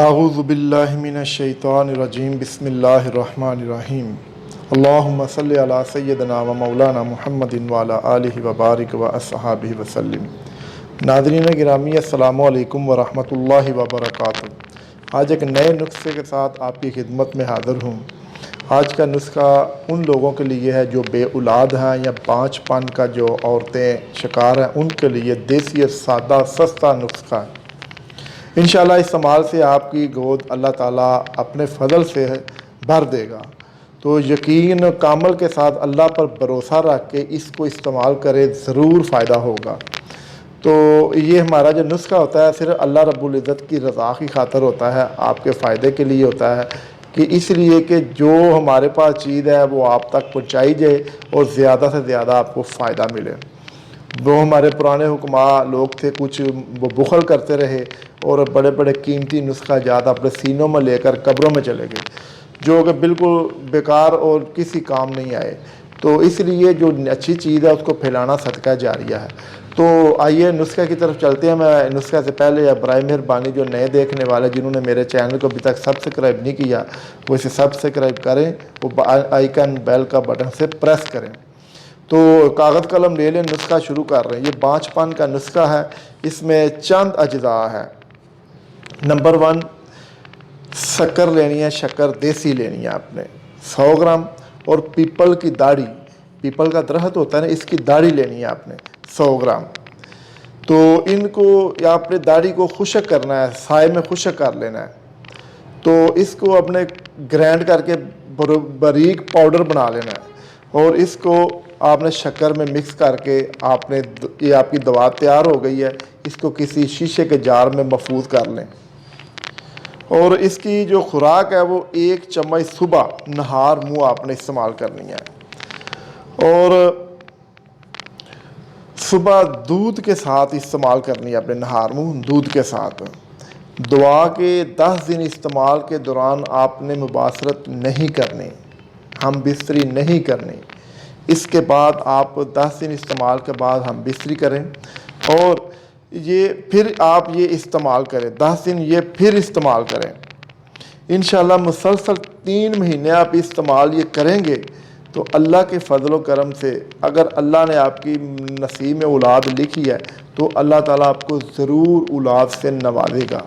اعوذ باللہ من الشیطان الرجیم بسم اللہ الرحمن الرحیم اللہم صلی علی سیدنا و مولانا محمد وعلی آلہ وبارک و اصحابہ وسلم۔ ناظرین گرامی السلام علیکم ورحمۃ اللہ وبرکاتہ۔ آج ایک نئے نسخے کے ساتھ آپ کی خدمت میں حاضر ہوں۔ آج کا نسخہ ان لوگوں کے لیے ہے جو بے اولاد ہیں یا پانچ پن کا جو عورتیں شکار ہیں، ان کے لیے دیسی سادہ سستا نسخہ ہے۔ انشاءاللہ استعمال سے آپ کی گود اللہ تعالیٰ اپنے فضل سے بھر دے گا، تو یقین کامل کے ساتھ اللہ پر بھروسہ رکھ کے اس کو استعمال کرے، ضرور فائدہ ہوگا۔ تو یہ ہمارا جو نسخہ ہوتا ہے صرف اللہ رب العزت کی رضا کی خاطر ہوتا ہے، آپ کے فائدے کے لیے ہوتا ہے، کہ اس لیے کہ جو ہمارے پاس چیز ہے وہ آپ تک پہنچائی جائے اور زیادہ سے زیادہ آپ کو فائدہ ملے۔ وہ ہمارے پرانے حکماء لوگ تھے، کچھ وہ بخل کرتے رہے اور بڑے بڑے قیمتی نسخہ جات اپنے سینوں میں لے کر قبروں میں چلے گئے، جو کہ بالکل بیکار اور کسی کام نہیں آئے۔ تو اس لیے جو اچھی چیز ہے اس کو پھیلانا صدقہ جاریہ ہے۔ تو آئیے نسخے کی طرف چلتے ہیں۔ میں نسخے سے پہلے برائے مہربانی جو نئے دیکھنے والے جنہوں نے میرے چینل کو ابھی تک سبسکرائب نہیں کیا وہ اسے سبسکرائب کریں، وہ آئیکن بیل کا بٹن سے پریس کریں۔ تو کاغذ قلم لے لیں، نسخہ شروع کر رہے ہیں۔ یہ 5 پن کا نسخہ ہے، اس میں چند اجزاء ہے۔ نمبر 1، شکر لینی ہے، شکر دیسی لینی ہے آپ نے 100 گرام، اور پیپل کی داڑھی، پیپل کا درخت ہوتا ہے نا، اس کی داڑھی لینی ہے آپ نے 100 گرام۔ تو ان کو آپ نے داڑھی کو خشک کرنا ہے، سائے میں خشک کر لینا ہے۔ تو اس کو اپنے گرینڈ کر کے باریک پاؤڈر بنا لینا ہے، اور اس کو آپ نے شکر میں مکس کر کے یہ آپ کی دوا تیار ہو گئی ہے۔ اس کو کسی شیشے کے جار میں محفوظ کر لیں، اور اس کی جو خوراک ہے وہ 1 چمچ صبح نہار منہ آپ نے استعمال کرنی ہے، اور صبح دودھ کے ساتھ استعمال کرنی ہے اپنے نہار منہ دودھ کے ساتھ۔ دوا کے 10 دن استعمال کے دوران آپ نے مباشرت نہیں کرنی، ہم بستری نہیں کرنی۔ اس کے بعد آپ 10 دن استعمال کے بعد ہم بستری کریں، اور پھر آپ یہ استعمال کریں 10 دن، یہ پھر استعمال کریں۔ انشاءاللہ مسلسل 3 مہینے آپ استعمال یہ کریں گے تو اللہ کے فضل و کرم سے، اگر اللہ نے آپ کی نصیب میں اولاد لکھی ہے تو اللہ تعالیٰ آپ کو ضرور اولاد سے نوازے گا۔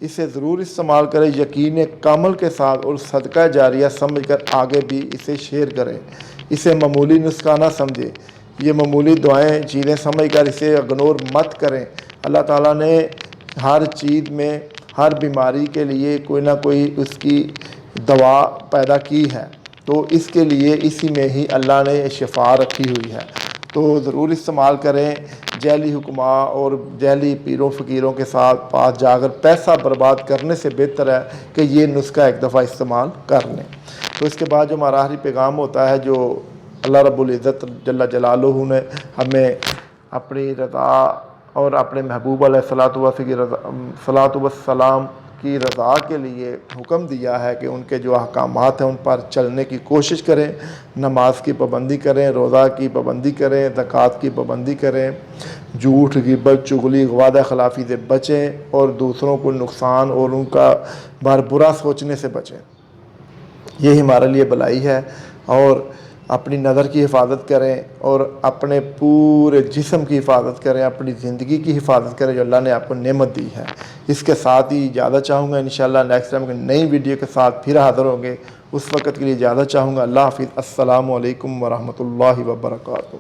اسے ضرور استعمال کریں، یقین کامل کے ساتھ، اور صدقہ جاریہ سمجھ کر آگے بھی اسے شیئر کریں۔ اسے معمولی نسخہ نہ سمجھیں، یہ معمولی دعائیں چیزیں سمجھ کر اسے اگنور مت کریں۔ اللہ تعالیٰ نے ہر چیز میں، ہر بیماری کے لیے کوئی نہ کوئی اس کی دوا پیدا کی ہے، تو اس کے لیے اسی میں ہی اللہ نے شفا رکھی ہوئی ہے۔ تو ضرور استعمال کریں۔ جعلی حکماء اور جعلی پیروں فقیروں کے پاس جا کر پیسہ برباد کرنے سے بہتر ہے کہ یہ نسخہ ایک دفعہ استعمال کر لیں۔ تو اس کے بعد جو ہمارا آخری پیغام ہوتا ہے، جو اللہ رب العزت جل جلالہ نے ہمیں اپنی رضا اور اپنے محبوب علیہ الصلاۃ والسلام کی رضا کے لیے حکم دیا ہے کہ ان کے جو احکامات ہیں ان پر چلنے کی کوشش کریں، نماز کی پابندی کریں، روزہ کی پابندی کریں، زکوٰۃ کی پابندی کریں، جھوٹ، غیبت، چغلی، وعدہ خلافی سے بچیں، اور دوسروں کو نقصان اور ان کا برا سوچنے سے بچیں۔ یہ ہمارے لیے بھلائی ہے۔ اور اپنی نظر کی حفاظت کریں، اور اپنے پورے جسم کی حفاظت کریں، اپنی زندگی کی حفاظت کریں جو اللہ نے آپ کو نعمت دی ہے۔ اس کے ساتھ ہی اجازت چاہوں گا، انشاءاللہ نیکسٹ ٹائم نئی ویڈیو کے ساتھ پھر حاضر ہوں گے۔ اس وقت کے لیے اجازت چاہوں گا۔ اللہ حافظ۔ السلام علیکم ورحمۃ اللہ وبرکاتہ۔